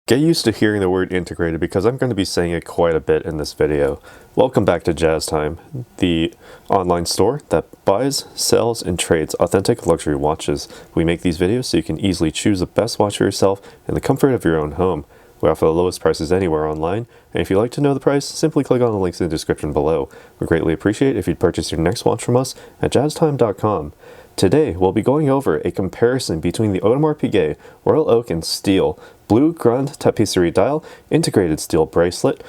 Get used to hearing the word integrated because I'm going to be saying it quite a bit in this video. Welcome back to Jazz Time, the online store that buys, sells, and trades authentic luxury watches. We make these videos so you can easily choose the best watch for yourself in the comfort of your own home. We offer the lowest prices anywhere online, and if you'd like to know the price, simply click on the links in the description below. We greatly appreciate if you'd purchase your next watch from us at jazztime.com. Today, we'll be going over a comparison between the Audemars Piguet Royal Oak and Steel Blue Grande Tapisserie Dial Integrated Steel Bracelet,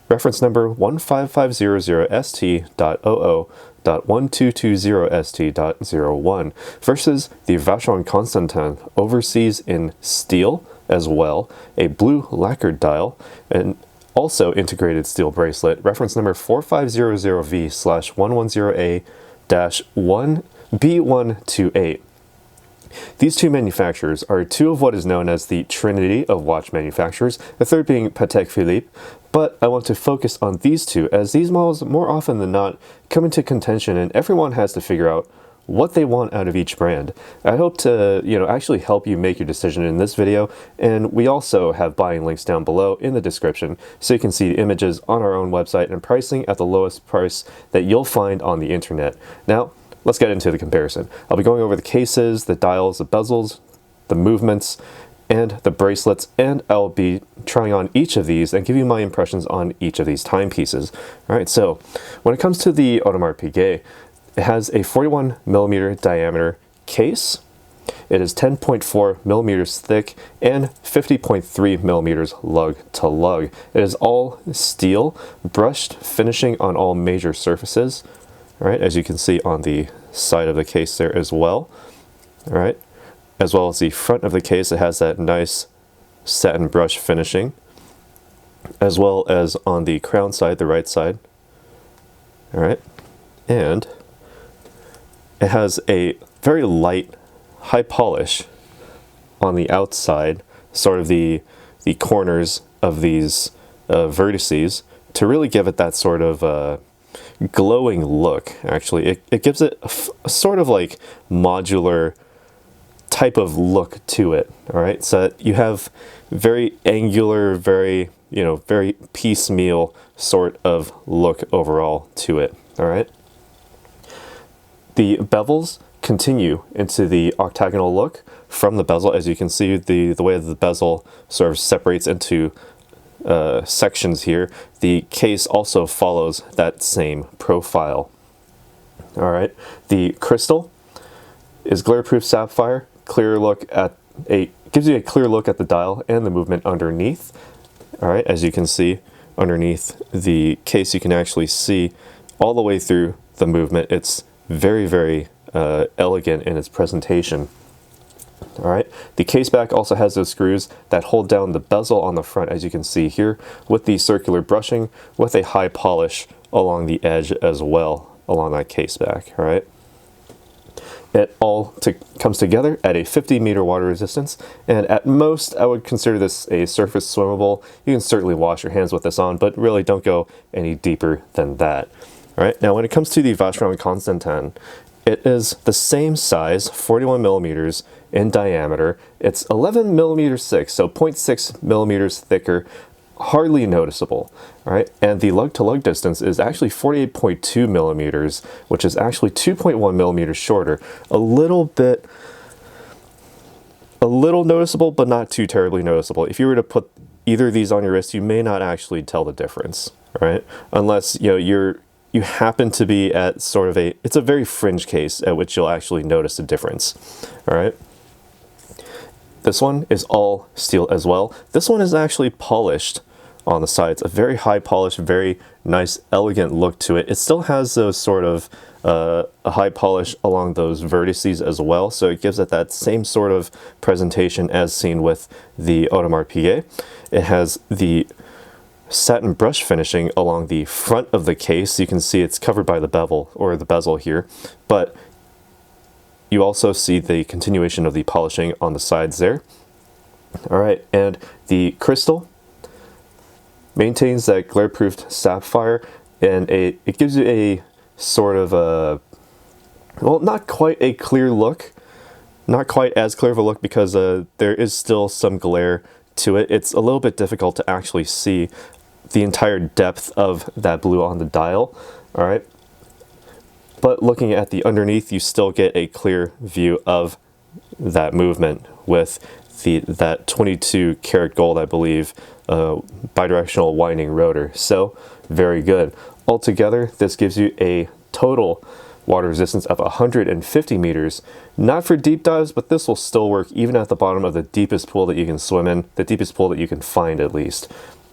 reference number 15500ST.00.1220ST.01 versus the Vacheron Constantin Overseas in Steel as well, a blue lacquered dial, and also integrated steel bracelet, reference number 4500V/110A-1B128. These two manufacturers are two of what is known as the Trinity of watch manufacturers, the third being Patek Philippe, but I want to focus on these two as these models more often than not come into contention and everyone has to figure out what they want out of each brand. I hope to, actually help you make your decision in this video, and we also have buying links down below in the description so you can see the images on our own website and pricing at the lowest price that you'll find on the internet. Now, let's get into the comparison. I'll be going over the cases, the dials, the bezels, the movements, and the bracelets, and I'll be trying on each of these and give you my impressions on each of these timepieces. All right, so when it comes to the Audemars Piguet, it has a 41mm diameter case. It is 10.4 millimeters thick and 50.3 millimeters lug to lug. It is all steel, brushed finishing on all major surfaces. All right, as you can see on the side of the case there as well. All right, as well as the front of the case, it has that nice satin brush finishing, as well as on the crown side, the right side. All right, and it has a very light, high polish on the outside, sort of the corners of these vertices, to really give it that sort of glowing look. Actually, it gives it a sort of like modular type of look to it. All right, so that you have very angular, very very piecemeal sort of look overall to it. All right. The bevels continue into the octagonal look from the bezel. As you can see, the way that the bezel sort of separates into sections here. The case also follows that same profile. All right, the crystal is glare-proof sapphire. Gives you a clear look at the dial and the movement underneath. All right, as you can see underneath the case, you can actually see all the way through the movement. It's very, very elegant in its presentation. All right, the case back also has those screws that hold down the bezel on the front, as you can see here, with the circular brushing with a high polish along the edge as well, along that case back. All right, it all comes together at a 50-meter water resistance, and at most I would consider this a surface swimmable. You can certainly wash your hands with this on, but really don't go any deeper than that. All right, now when it comes to the Vacheron Constantin, it is the same size, 41 millimeters in diameter. It's 11 millimeters thick, so 0.6 millimeters thicker, hardly noticeable. All right, and the lug-to-lug distance is actually 48.2 millimeters, which is actually 2.1 millimeters shorter. A little noticeable, but not too terribly noticeable. If you were to put either of these on your wrist, you may not actually tell the difference. All right, unless you happen to be at sort of it's a very fringe case at which you'll actually notice a difference. All right. This one is all steel as well. This one is actually polished on the sides, a very high polish, very nice, elegant look to it. It still has those sort of a high polish along those vertices as well, so it gives it that same sort of presentation as seen with the Audemars Piguet. It has the satin brush finishing along the front of the case. You can see it's covered by the bevel or the bezel here, but you also see the continuation of the polishing on the sides there. All right, and the crystal maintains that glare-proof sapphire, and it gives you a sort of well, not quite a clear look, not quite as clear of a look because there is still some glare to it. It's a little bit difficult to actually see the entire depth of that blue on the dial, all right? But looking at the underneath, you still get a clear view of that movement with that 22 karat gold, I believe, bidirectional winding rotor. So very good. Altogether, this gives you a total water resistance of 150 meters. Not for deep dives, but this will still work even at the bottom of the deepest pool that you can swim in, the deepest pool that you can find at least.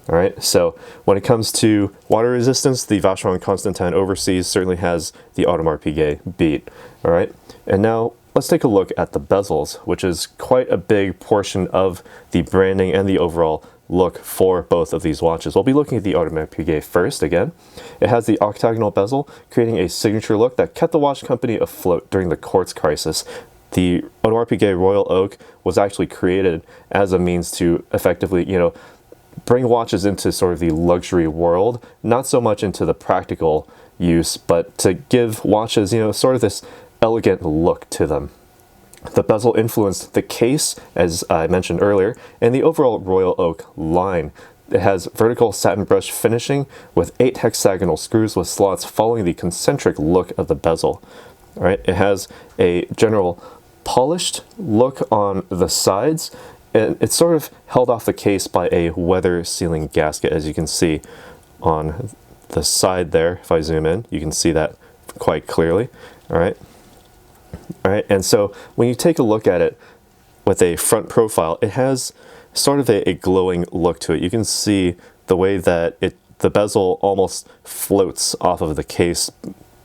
All right, so when it comes to water resistance, the Vacheron Constantin Overseas certainly has the Audemars Piguet beat. All right, and now let's take a look at the bezels, which is quite a big portion of the branding and the overall look for both of these watches. We'll be looking at the Audemars Piguet first again. It has the octagonal bezel, creating a signature look that kept the watch company afloat during the quartz crisis. The Audemars Piguet Royal Oak was actually created as a means to effectively, bring watches into sort of the luxury world, not so much into the practical use, but to give watches, sort of this elegant look to them. The bezel influenced the case, as I mentioned earlier, and the overall Royal Oak line. It has vertical satin brush finishing with 8 hexagonal screws with slots following the concentric look of the bezel. All right, it has a general polished look on the sides, and it's sort of held off the case by a weather sealing gasket, as you can see on the side there. If I zoom in, you can see that quite clearly. All right. All right, and so when you take a look at it with a front profile, it has sort of a glowing look to it. You can see the way that the bezel almost floats off of the case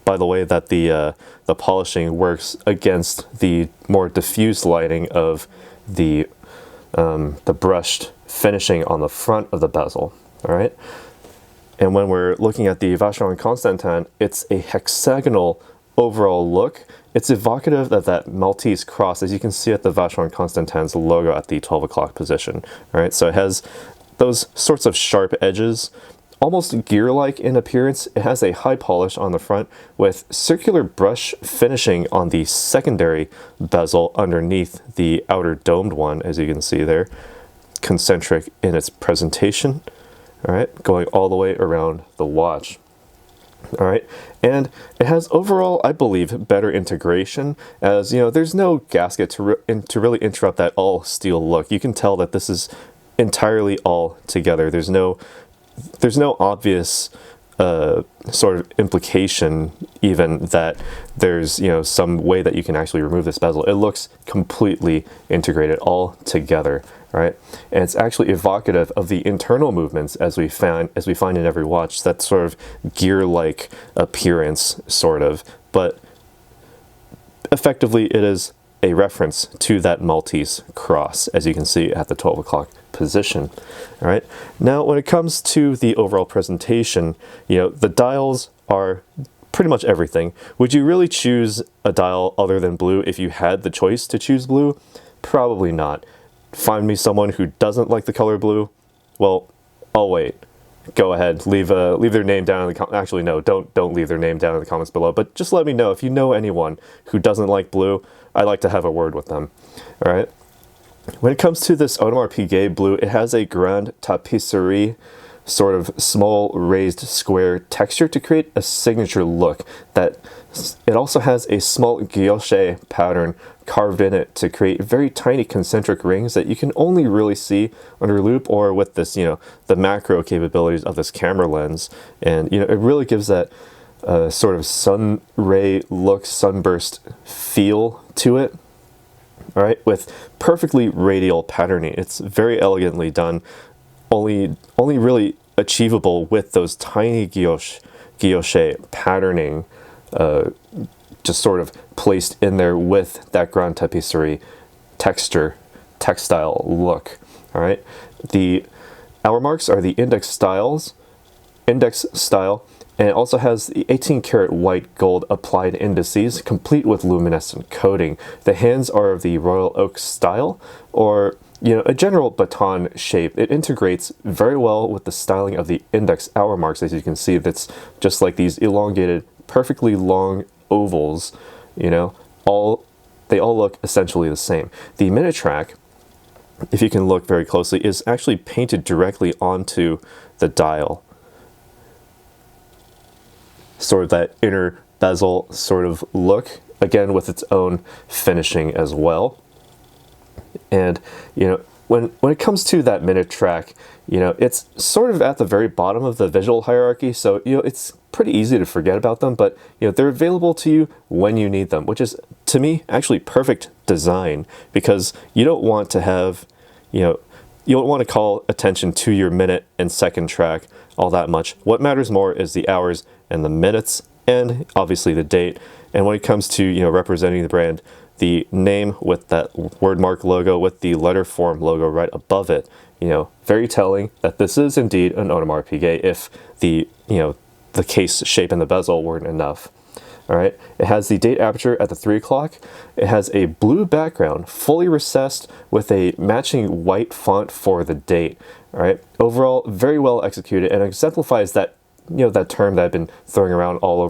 by the way that the polishing works against the more diffused lighting of the brushed finishing on the front of the bezel. All right, and when we're looking at the Vacheron Constantin, it's a hexagonal overall look. It's evocative of that Maltese cross, as you can see at the Vacheron Constantin's logo at the 12 o'clock position. All right, so it has those sorts of sharp edges, almost gear-like in appearance. It has a high polish on the front with circular brush finishing on the secondary bezel underneath the outer domed one, as you can see there. Concentric in its presentation, all right, going all the way around the watch. All right, and it has overall, I believe, better integration, as there's no gasket to really interrupt that all steel look. You can tell that this is entirely all together. There's no obvious sort of implication even that there's some way that you can actually remove this bezel. It looks completely integrated all together. Right, and it's actually evocative of the internal movements as we find in every watch, that sort of gear-like appearance, sort of, but effectively it is a reference to that Maltese cross, as you can see at the 12 o'clock position. All right, now when it comes to the overall presentation, the dials are pretty much everything. Would you really choose a dial other than blue if you had the choice to choose blue? Probably not. Find me someone who doesn't like the color blue, well, I'll wait. Go ahead, leave their name down in the comments. Actually, no, don't leave their name down in the comments below, but just let me know if you know anyone who doesn't like blue. I'd like to have a word with them. All right. When it comes to this Audemars Piguet blue, it has a grande tapisserie, sort of small raised square texture to create a signature look. That it also has a small guilloche pattern carved in it to create very tiny concentric rings that you can only really see under loupe or with this, the macro capabilities of this camera lens. And, it really gives that sort of sun ray look, sunburst feel to it. All right, with perfectly radial patterning. It's very elegantly done, only really achievable with those tiny guilloche patterning, just sort of placed in there with that grande tapisserie textile look. All right, the hour marks are the index style, and it also has the 18 karat white gold applied indices, complete with luminescent coating. The hands are of the Royal Oak style, or a general baton shape. It integrates very well with the styling of the index hour marks, as you can see. That's just like these elongated, perfectly long ovals. They all look essentially the same. The minute track if you can look very closely, is actually painted directly onto the dial. Sort of that inner bezel sort of look, again with its own finishing as well. And when it comes to that minute track, it's sort of at the very bottom of the visual hierarchy, so it's pretty easy to forget about them, but they're available to you when you need them, which is, to me, actually perfect design, because you don't want to have, you don't want to call attention to your minute and second track all that much. What matters more is the hours and the minutes, and obviously the date. And when it comes to representing the brand, the name with that wordmark logo with the letter form logo right above it, very telling that this is indeed an Audemars Piguet if the the case shape and the bezel weren't enough. All right, it has the date aperture at the 3 o'clock. It has a blue background, fully recessed with a matching white font for the date. All right, overall, very well executed, and exemplifies that that term that I've been throwing around all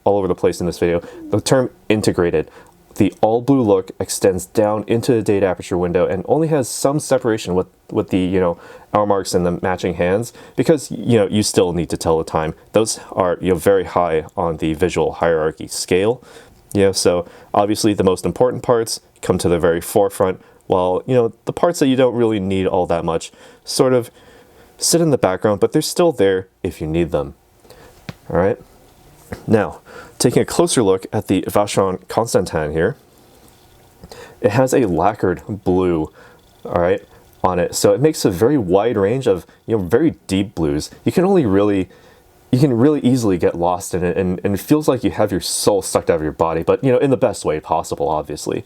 over the place in this video, the term integrated. The all blue look extends down into the date aperture window and only has some separation with the hour marks and the matching hands, because you still need to tell the time. Those are very high on the visual hierarchy scale. So obviously the most important parts come to the very forefront, while the parts that you don't really need all that much sort of sit in the background, but they're still there if you need them. All right. Now, taking a closer look at the Vacheron Constantin here, it has a lacquered blue, all right, on it. So it makes a very wide range of very deep blues. You can really easily get lost in it, and it feels like you have your soul sucked out of your body, but in the best way possible, obviously.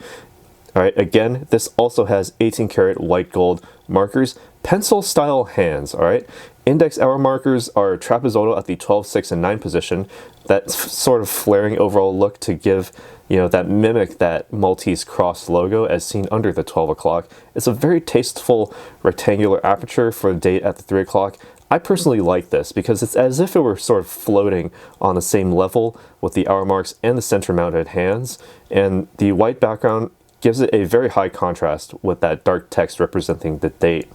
All right, again, this also has 18 karat white gold markers, pencil style hands, all right? Index hour markers are trapezoidal at the 12, 6, and 9 position. That sort of flaring overall look to give, that mimic that Maltese cross logo as seen under the 12 o'clock. It's a very tasteful rectangular aperture for the date at the 3 o'clock. I personally like this because it's as if it were sort of floating on the same level with the hour marks and the center mounted hands, and the white background gives it a very high contrast with that dark text representing the date.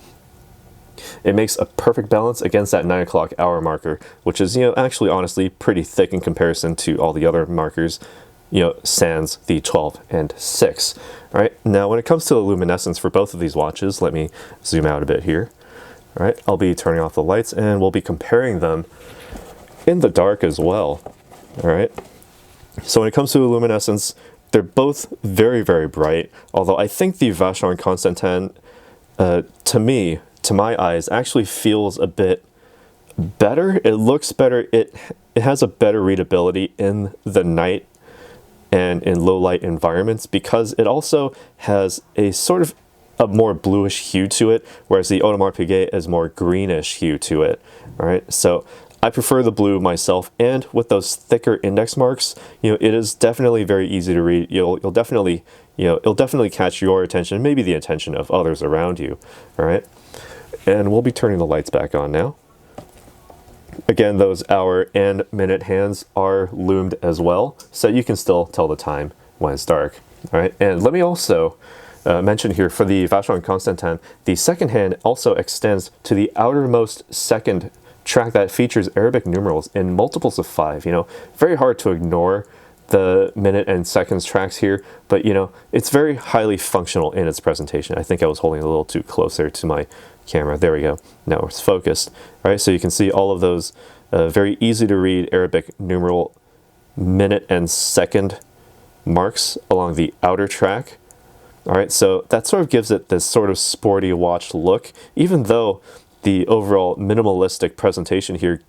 It makes a perfect balance against that 9 o'clock hour marker, which is, actually honestly pretty thick in comparison to all the other markers, sans the 12 and 6. All right, now when it comes to the luminescence for both of these watches, let me zoom out a bit here. All right, I'll be turning off the lights and we'll be comparing them in the dark as well. All right, so when it comes to the luminescence, they're both very, very bright, although I think the Vacheron Constantin, to my eyes, actually feels a bit better. It looks better. It has a better readability in the night and in low light environments, because it also has a sort of a more bluish hue to it, whereas the Audemars Piguet is more greenish hue to it. All right, so I prefer the blue myself, and with those thicker index marks, it is definitely very easy to read. You'll definitely, it'll definitely catch your attention, maybe the attention of others around you. All right, and we'll be turning the lights back on now. Again, those hour and minute hands are loomed as well, so you can still tell the time when it's dark. All right, and let me also mention here for the Vacheron Constantin, the second hand also extends to the outermost second track that features Arabic numerals in multiples of 5. Very hard to ignore the minute and seconds tracks here, but it's very highly functional in its presentation. I think I was holding a little too closer to my camera. There we go. Now it's focused. All right, so you can see all of those very easy to read Arabic numeral minute and second marks along the outer track. All right, so that sort of gives it this sort of sporty watch look, even though the overall minimalistic presentation here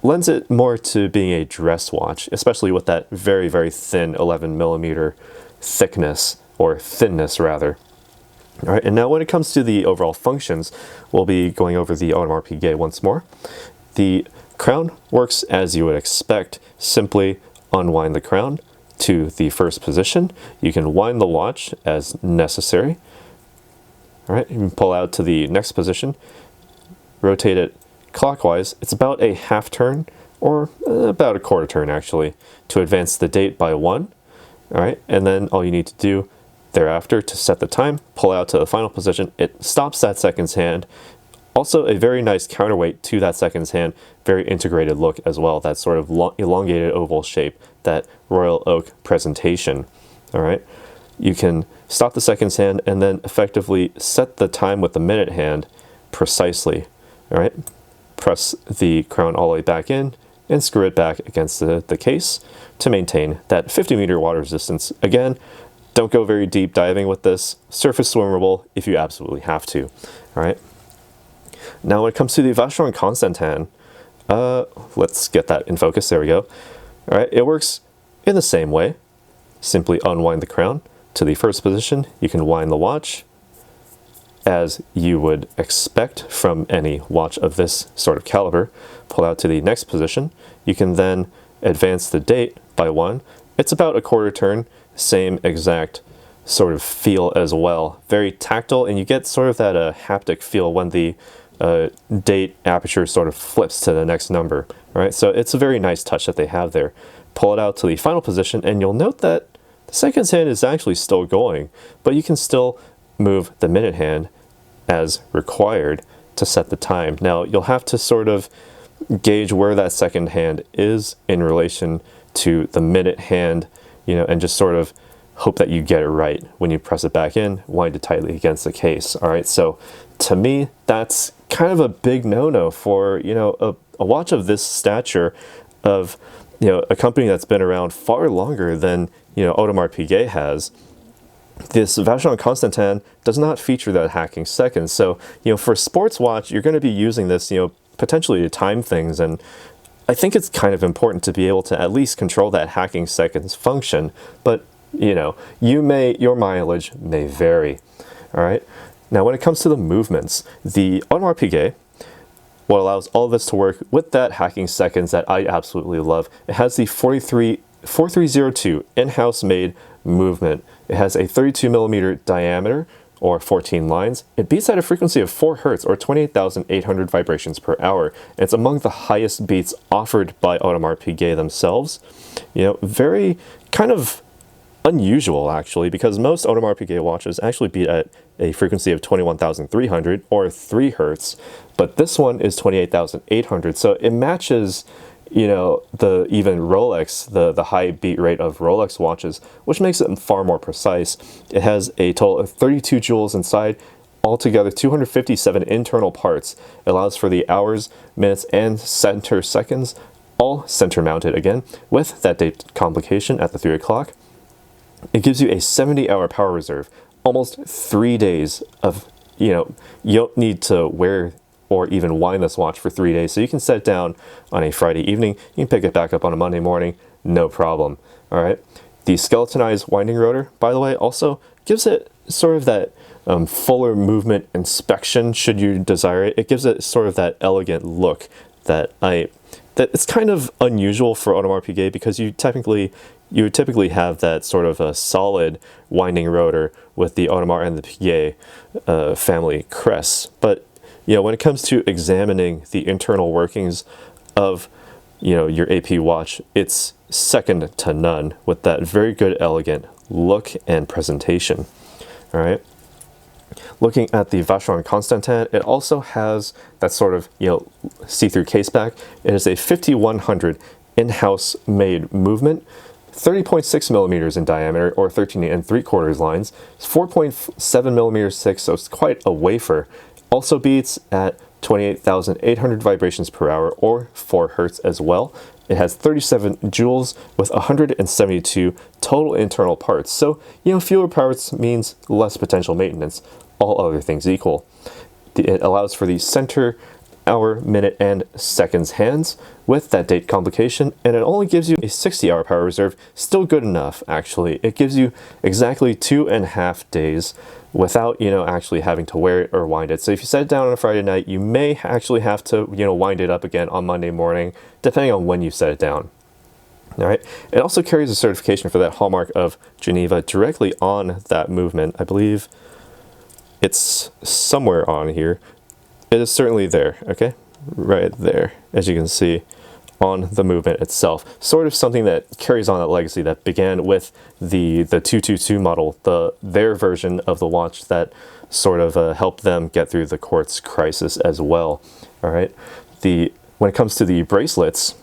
lends it more to being a dress watch, especially with that very, very thin 11mm thickness, or thinness rather. All right, and now when it comes to the overall functions, we'll be going over the Audemars Piguet once more. The crown works as you would expect. Simply unwind the crown to the first position. You can wind the watch as necessary. All right, you can pull out to the next position, rotate it clockwise. It's about a half turn, or about a quarter turn actually, to advance the date by 1. All right, and then all you need to do Thereafter, to set the time, pull out to the final position. It stops that seconds hand. Also, a very nice counterweight to that seconds hand, very integrated look as well, that sort of elongated oval shape, that royal oak presentation. All right, you can stop the seconds hand and then effectively set the time with the minute hand precisely. All right, press the crown all the way back in and screw it back against the case to maintain that 50-meter water resistance. Again, don't go very deep diving with this. Surface swimmable if you absolutely have to. All right. Now, when it comes to the Vacheron Constantin, let's get that in focus. There we go. All right, it works in the same way. Simply unwind the crown to the first position. You can wind the watch as you would expect from any watch of this sort of caliber. Pull out to the next position. You can then advance the date by 1. It's about a quarter turn, same exact sort of feel as well. Very tactile, and you get sort of that haptic feel when the date aperture sort of flips to the next number. All right, so it's a very nice touch that they have there. Pull it out to the final position, and you'll note that the seconds hand is actually still going, but you can still move the minute hand as required to set the time. Now, you'll have to sort of gauge where that second hand is in relation to the minute hand, you know, and just sort of hope that you get it right when you press it back in, wind it tightly against the case. All right, so to me, that's kind of a big no-no for, you know, a watch of this stature, of, you know, a company that's been around far longer than, you know, Audemars Piguet has. This Vacheron Constantin does not feature that hacking seconds. So, you know, for a sports watch, you're going to be using this, you know, potentially to time things, and I think it's kind of important to be able to at least control that hacking seconds function. But, you know, your mileage may vary. All right. Now, when it comes to the movements, the Audemars Piguet, what allows all of this to work with that hacking seconds that I absolutely love, it has the 4302 in-house made movement. It has a 32mm diameter, or 14 lines. It beats at a frequency of 4 Hz, or 28,800 vibrations per hour. And it's among the highest beats offered by Audemars Piguet themselves. You know, very kind of unusual, actually, because most Audemars Piguet watches actually beat at a frequency of 21,300 or 3 Hz, but this one is 28,800, so it matches, you know, even Rolex, the high beat rate of Rolex watches, which makes it far more precise. It has a total of 32 jewels inside, altogether 257 internal parts. It allows for the hours, minutes, and center seconds, all center mounted again, with that date complication at the 3 o'clock. It gives you a 70-hour power reserve, almost 3 days of, you know, you don't need to wear or even wind this watch for 3 days. So you can set it down on a Friday evening, you can pick it back up on a Monday morning, no problem. All right. The skeletonized winding rotor, by the way, also gives it sort of that fuller movement inspection should you desire it. It gives it sort of that elegant look that it's kind of unusual for Audemars Piguet, because you would typically have that sort of a solid winding rotor with the Audemars and the Piguet family crests. But, you know, when it comes to examining the internal workings of, you know, your AP watch, it's second to none with that very good, elegant look and presentation. All right. Looking at the Vacheron Constantin, it also has that sort of, you know, see-through case back. It is a 5100 in-house made movement, 30.6 millimeters in diameter, or 13 3/4 lines. It's 4.7 millimeters thick, so it's quite a wafer. Also beats at 28,800 vibrations per hour, or 4 Hertz as well. It has 37 jewels with 172 total internal parts. So, you know, fewer parts means less potential maintenance, all other things equal. It allows for the center, hour, minute, and seconds hands with that date complication, and it only gives you a 60-hour power reserve. Still good enough, actually. It gives you exactly 2.5 days without, you know, actually having to wear it or wind it. So if you set it down on a Friday night, you may actually have to, you know, wind it up again on Monday morning, depending on when you set it down. All right. It also carries a certification for that hallmark of Geneva directly on that movement. I believe it's somewhere on here. It is certainly there, okay? Right there, as you can see. on the movement itself. Sort of something that carries on that legacy that began with the 222 model, their version of the watch that sort of helped them get through the quartz crisis as well. All right, when it comes to the bracelets,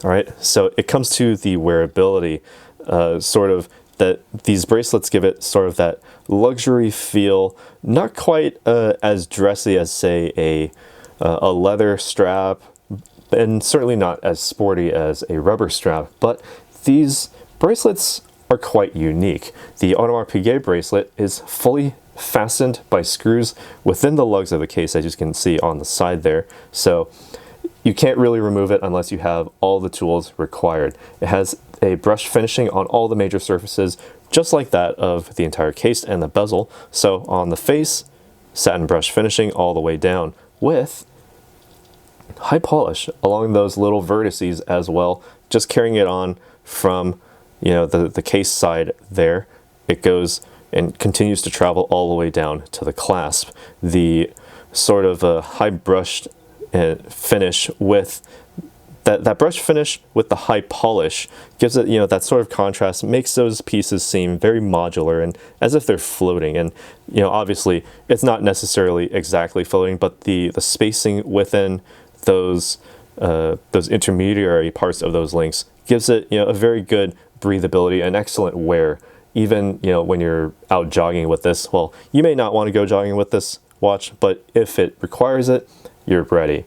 all right, so it comes to the wearability, sort of that these bracelets give it sort of that luxury feel, not quite as dressy as, say, a leather strap, and certainly not as sporty as a rubber strap, but these bracelets are quite unique. The Audemars Piguet bracelet is fully fastened by screws within the lugs of the case, as you can see on the side there. So you can't really remove it unless you have all the tools required. It has a brush finishing on all the major surfaces, just like that of the entire case and the bezel. So on the face, satin brush finishing all the way down with high polish along those little vertices as well, just carrying it on from, you know, the case side there. It goes and continues to travel all the way down to the clasp. The sort of high brushed finish with that brush finish with the high polish gives it, you know, that sort of contrast, makes those pieces seem very modular and as if they're floating. And, you know, obviously it's not necessarily exactly floating, but the spacing within those intermediary parts of those links gives it, you know, a very good breathability and excellent wear. Even, you know, when you're out jogging with this, well, you may not want to go jogging with this watch, but if it requires it, you're ready.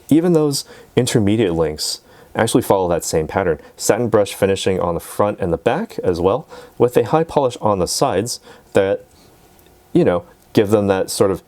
Even those intermediate links actually follow that same pattern. Satin brush finishing on the front and the back as well, with a high polish on the sides that, you know, give them that sort of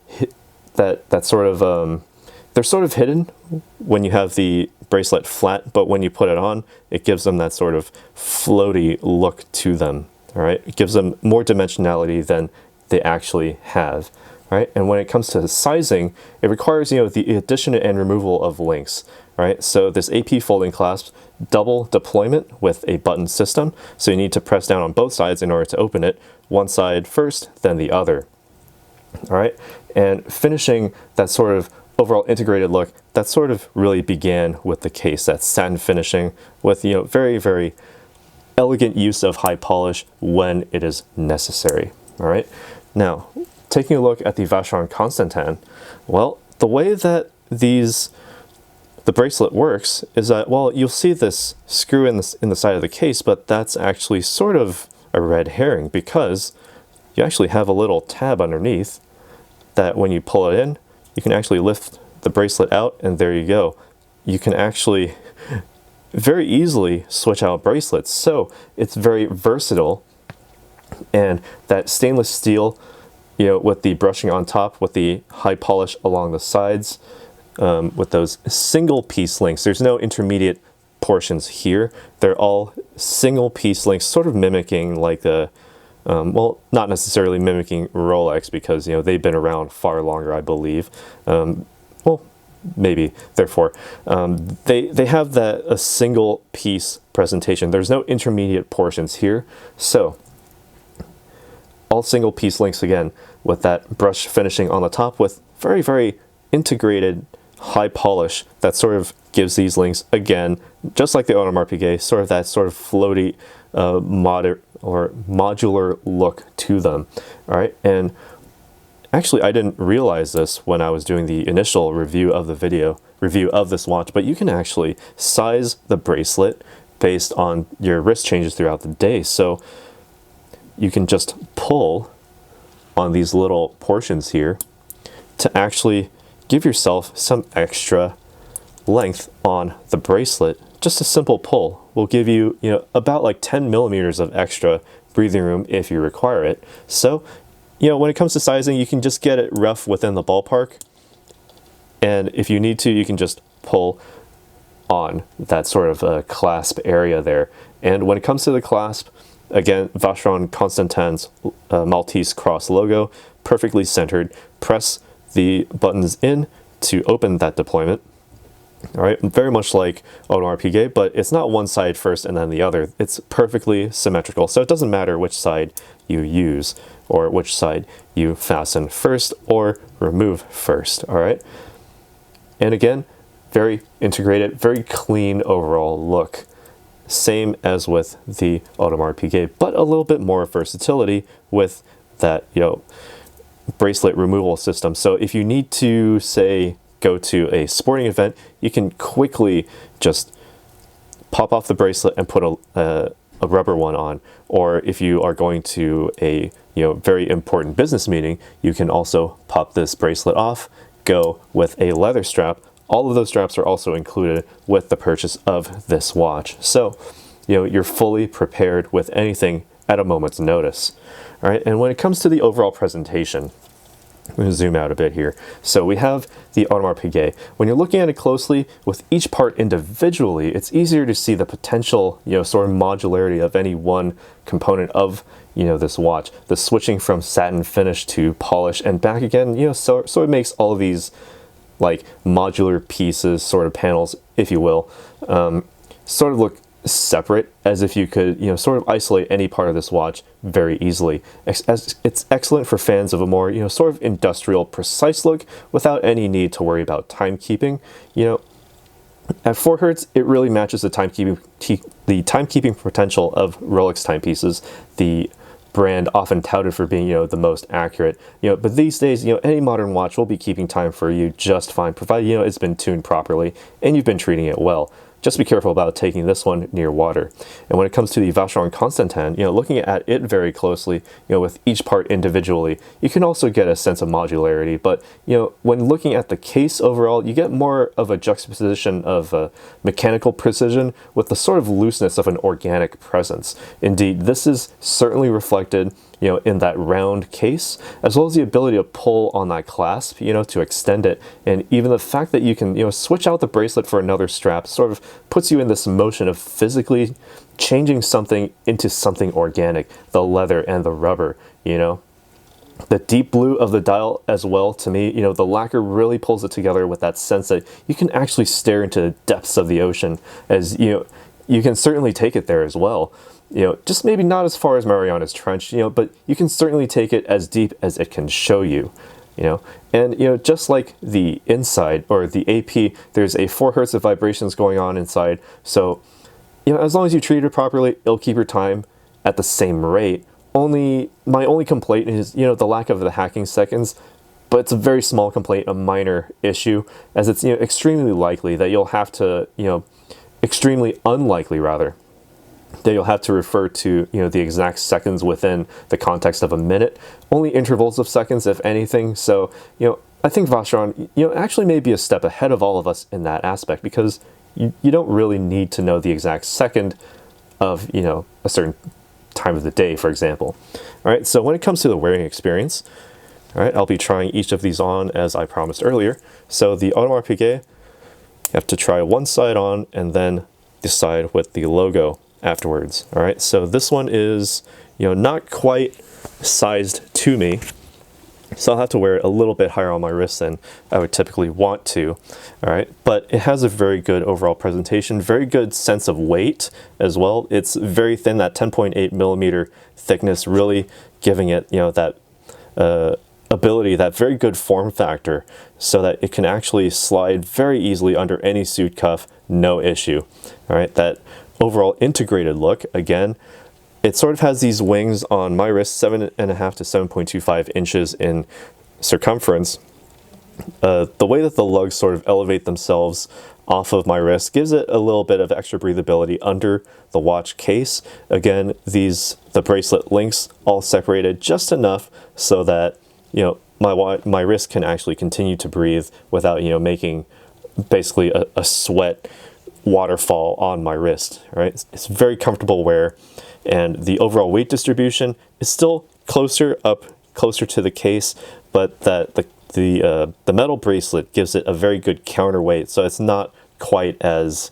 they're sort of hidden when you have the bracelet flat, but when you put it on, it gives them that sort of floaty look to them. All right, it gives them more dimensionality than they actually have. Right, and when it comes to the sizing, it requires, you know, the addition and removal of links. Right, so this AP folding clasp, double deployment with a button system, so you need to press down on both sides in order to open it. One side first, then the other. All right, and finishing that sort of overall integrated look, that sort of really began with the case, that satin finishing with, you know, very, very elegant use of high polish when it is necessary. All right, now taking a look at the Vacheron Constantin, well, the way that the bracelet works is that, well, you'll see this screw in the side of the case, but that's actually sort of a red herring because you actually have a little tab underneath that when you pull it in, you can actually lift the bracelet out, and there you go. You can actually very easily switch out bracelets. So it's very versatile, and that stainless steel, you know, with the brushing on top, with the high polish along the sides, with those single piece links. There's no intermediate portions here. They're all single piece links, sort of mimicking like a, well, not necessarily mimicking Rolex because, you know, they've been around far longer, I believe. Well, maybe, therefore. They have a single piece presentation. There's no intermediate portions here. So all single piece links again with that brush finishing on the top with very, very integrated high polish that sort of gives these links, again, just like the Audemars Piguet, sort of that sort of floaty modular look to them. All right, and actually I didn't realize this when I was doing the initial review of this watch, but you can actually size the bracelet based on your wrist changes throughout the day. So you can just pull on these little portions here to actually give yourself some extra length on the bracelet. Just a simple pull will give you, you know, about like 10 millimeters of extra breathing room if you require it. So, you know, when it comes to sizing, you can just get it rough within the ballpark. And if you need to, you can just pull on that sort of clasp area there. And when it comes to the clasp, again, Vacheron Constantin's Maltese cross logo, perfectly centered. Press the buttons in to open that deployment. All right, very much like Audemars Piguet, but it's not one side first and then the other. It's perfectly symmetrical, so it doesn't matter which side you use or which side you fasten first or remove first. All right, and again, very integrated, very clean overall look. Same as with the Audemars Piguet, but a little bit more versatility with that, bracelet removal system. So if you need to, say, go to a sporting event, you can quickly just pop off the bracelet and put a rubber one on. Or if you are going to a very important business meeting, you can also pop this bracelet off, go with a leather strap. All of those straps are also included with the purchase of this watch. So, you're fully prepared with anything at a moment's notice. All right, and when it comes to the overall presentation, I'm going to zoom out a bit here. So we have the Audemars Piguet. When you're looking at it closely, with each part individually, it's easier to see the potential, sort of modularity of any one component of, this watch. The switching from satin finish to polish and back again, so it makes all of these like modular pieces, sort of panels, if you will, sort of look separate, as if you could, sort of isolate any part of this watch very easily. It's excellent for fans of a more, sort of industrial, precise look without any need to worry about timekeeping. At 4 Hertz, it really matches the timekeeping potential of Rolex timepieces, the brand often touted for being, the most accurate. But these days, any modern watch will be keeping time for you just fine, provided, it's been tuned properly and you've been treating it well. Just be careful about taking this one near water. And when it comes to the Vacheron Constantin, looking at it very closely, with each part individually, you can also get a sense of modularity. But, when looking at the case overall, you get more of a juxtaposition of mechanical precision with the sort of looseness of an organic presence. Indeed, this is certainly reflected in that round case, as well as the ability to pull on that clasp, to extend it. And even the fact that you can, switch out the bracelet for another strap sort of puts you in this motion of physically changing something into something organic, the leather and the rubber, The deep blue of the dial as well, to me, the lacquer really pulls it together with that sense that you can actually stare into the depths of the ocean, as, you can certainly take it there as well. Just maybe not as far as Mariana's Trench, but you can certainly take it as deep as it can show you, And, just like the inside, or the AP, there's a 4 Hertz of vibrations going on inside. So, as long as you treat it properly, it'll keep your time at the same rate. My only complaint is, the lack of the hacking seconds, but it's a very small complaint, a minor issue, as it's, extremely likely that you'll have to, extremely unlikely rather, that you'll have to refer to, the exact seconds within the context of a minute, only intervals of seconds, if anything. So, I think Vacheron, actually may be a step ahead of all of us in that aspect, because you don't really need to know the exact second of, a certain time of the day, for example. All right, so when it comes to the wearing experience, all right, I'll be trying each of these on as I promised earlier. So the Audemars Piguet, you have to try one side on and then decide with the logo afterwards. All right, so this one is, not quite sized to me, so I'll have to wear it a little bit higher on my wrist than I would typically want to. All right, but it has a very good overall presentation, very good sense of weight as well. It's very thin, that 10.8 millimeter thickness, really giving it, that ability, that very good form factor, so that it can actually slide very easily under any suit cuff, no issue. All right, that overall integrated look, again, it sort of has these wings on my wrist, 7.5 to 7.25 inches in circumference. The way that the lugs sort of elevate themselves off of my wrist gives it a little bit of extra breathability under the watch case. Again, the bracelet links all separated just enough so that, my wrist can actually continue to breathe without, making basically a sweat waterfall on my wrist. Right, it's very comfortable wear, and the overall weight distribution is still closer to the case, but that the metal bracelet gives it a very good counterweight, so it's not quite as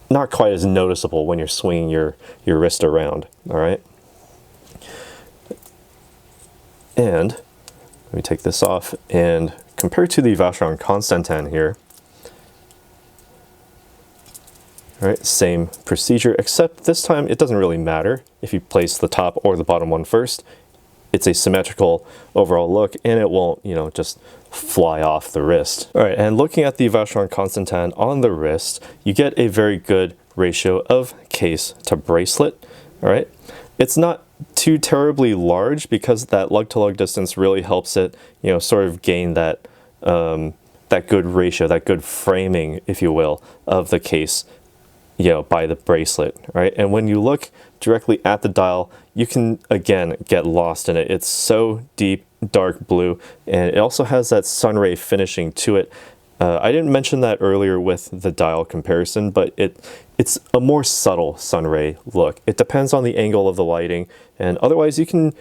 noticeable when you're swinging your wrist around. All right, and let me take this off and compare to the Vacheron Constantin here. All right, same procedure, except this time it doesn't really matter if you place the top or the bottom one first. it's a symmetrical overall look, and it won't, you know, just fly off the wrist. All right, and looking at the Vacheron Constantin on the wrist, you get a very good ratio of case to bracelet. All right, it's not too terribly large because that lug-to-lug distance really helps it, you know, sort of gain that that good ratio, that good framing, if you will, of the case, you know, by the bracelet, right? And when you look directly at the dial, you can again get lost in it. It's so deep, dark blue, and it also has that sunray finishing to it. I didn't mention that earlier with the dial comparison, but it's a more subtle sunray look. It depends on the angle of the lighting, and otherwise you can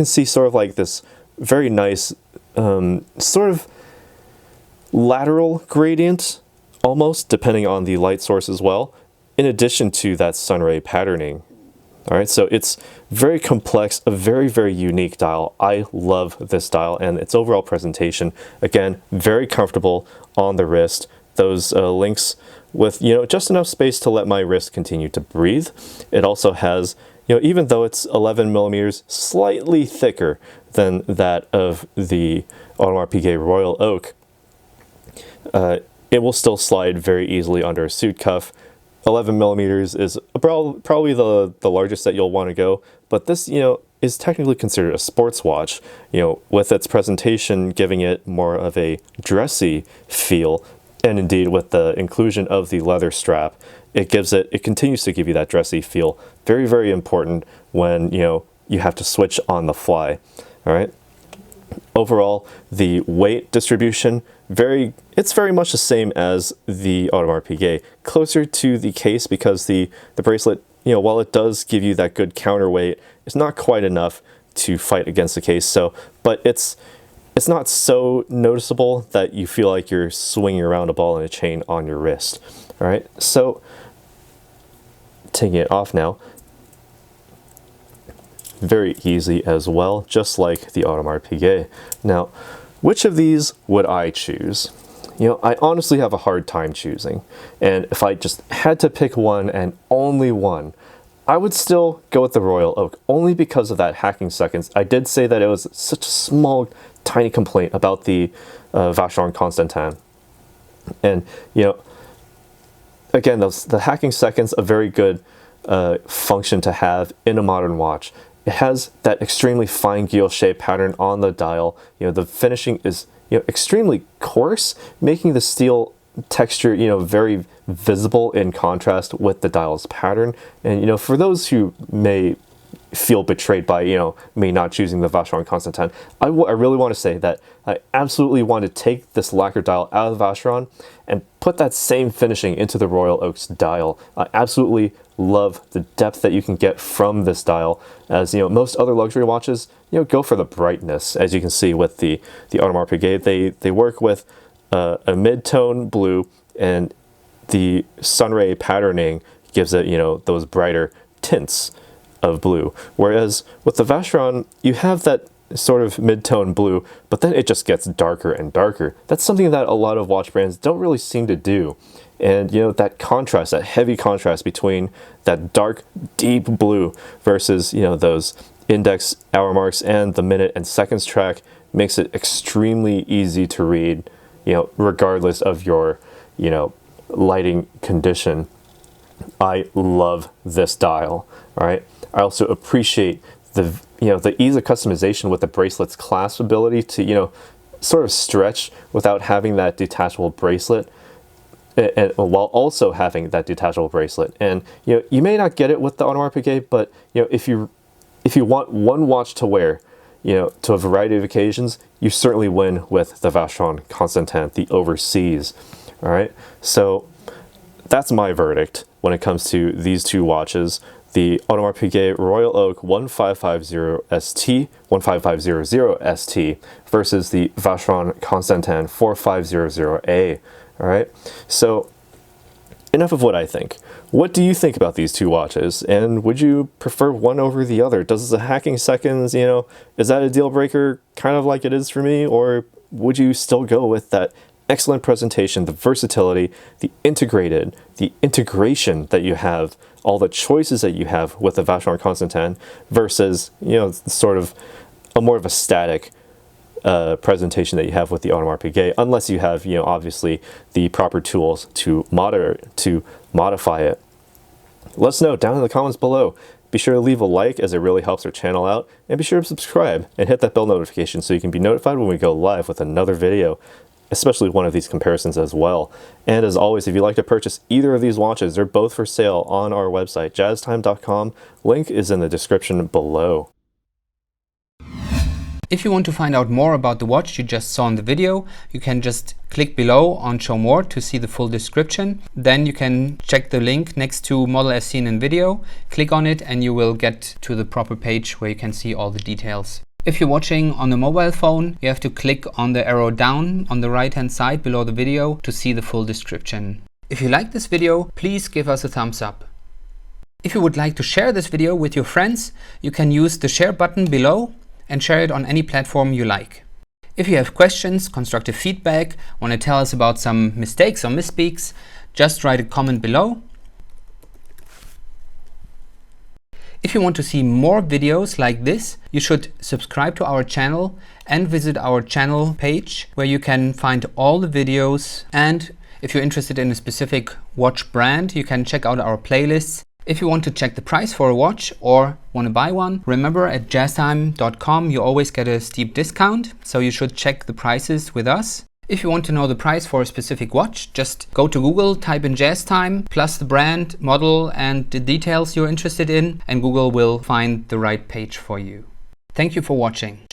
see sort of like this very nice sort of lateral gradient, almost, depending on the light source as well, in addition to that sunray patterning. All right, so it's very complex, a very, very unique dial. I love this dial and its overall presentation. Again, very comfortable on the wrist. Those links with, you know, just enough space to let my wrist continue to breathe. It also has, you know, even though it's 11 millimeters, slightly thicker than that of the Audemars Piguet Royal Oak, it will still slide very easily under a suit cuff. 11 millimeters is probably the largest that you'll want to go, but this, you know, is technically considered a sports watch, you know, with its presentation giving it more of a dressy feel, and indeed with the inclusion of the leather strap, it continues to give you that dressy feel. Very, very important when, you know, you have to switch on the fly. All right. Overall, the weight distribution, it's very much the same as the Audemars Piguet, closer to the case because the bracelet, you know, while it does give you that good counterweight, it's not quite enough to fight against the case. So, but it's not so noticeable that you feel like you're swinging around a ball and a chain on your wrist. All right, so taking it off now. Very easy as well, just like the Audemars Piguet. Now, which of these would I choose? You know, I honestly have a hard time choosing. And if I just had to pick one and only one, I would still go with the Royal Oak, only because of that hacking seconds. I did say that it was such a small, tiny complaint about the Vacheron Constantin. And, you know, again, the hacking seconds, a very good function to have in a modern watch. It has that extremely fine guilloche pattern on the dial. You know, the finishing is, you know, extremely coarse, making the steel texture, you know, very visible in contrast with the dial's pattern. And, you know, for those who may feel betrayed by, you know, me not choosing the Vacheron Constantin, I really want to say that I absolutely want to take this lacquer dial out of the Vacheron and put that same finishing into the Royal Oak's dial. I absolutely love the depth that you can get from this dial, as, you know, most other luxury watches, you know, go for the brightness. As you can see with the Audemars Piguet, they work with a mid-tone blue, and the sunray patterning gives it, you know, those brighter tints of blue. Whereas with the Vacheron, you have that sort of mid-tone blue, but then it just gets darker and darker. That's something that a lot of watch brands don't really seem to do. And, you know, that contrast, that heavy contrast between that dark, deep blue versus, you know, those index hour marks and the minute and seconds track makes it extremely easy to read, you know, regardless of your, you know, lighting condition. I love this dial, all right? I also appreciate the, you know, the ease of customization with the bracelet's clasp ability to, you know, sort of stretch without having that detachable bracelet, and while also having that detachable bracelet. And, you know, you may not get it with the Audemars Piguet, but, you know, if you want one watch to wear, you know, to a variety of occasions, you certainly win with the Vacheron Constantin, the overseas. All right, so that's my verdict when it comes to these two watches. The Audemars Piguet Royal Oak 1550 ST versus the Vacheron Constantin 4500A. All right, so enough of what I think. What do you think about these two watches, and would you prefer one over the other? Does the hacking seconds, you know, is that a deal breaker, kind of like it is for me, or would you still go with that excellent presentation, the versatility, the integration that you have, all the choices that you have with the Vacheron Constantin versus, you know, sort of more of a static presentation that you have with the Audemars Piguet, unless you have, obviously the proper tools to modify it. Let us know down in the comments below. Be sure to leave a like, as it really helps our channel out, and be sure to subscribe and hit that bell notification so you can be notified when we go live with another video, especially one of these comparisons as well. And as always, if you'd like to purchase either of these watches, they're both for sale on our website, jazztime.com. Link is in the description below. If you want to find out more about the watch you just saw in the video, you can just click below on Show More to see the full description. Then you can check the link next to Model as seen in video, click on it, and you will get to the proper page where you can see all the details. If you're watching on a mobile phone, you have to click on the arrow down on the right hand side below the video to see the full description. If you like this video, please give us a thumbs up. If you would like to share this video with your friends, you can use the share button below and share it on any platform you like. If you have questions, constructive feedback, want to tell us about some mistakes or misspeaks, just write a comment below. If you want to see more videos like this, you should subscribe to our channel and visit our channel page where you can find all the videos. And if you're interested in a specific watch brand, you can check out our playlists. If you want to check the price for a watch or want to buy one, remember at jazztime.com you always get a steep discount, so you should check the prices with us. If you want to know the price for a specific watch, just go to Google, type in JazzTime, plus the brand, model, and the details you're interested in, and Google will find the right page for you. Thank you for watching.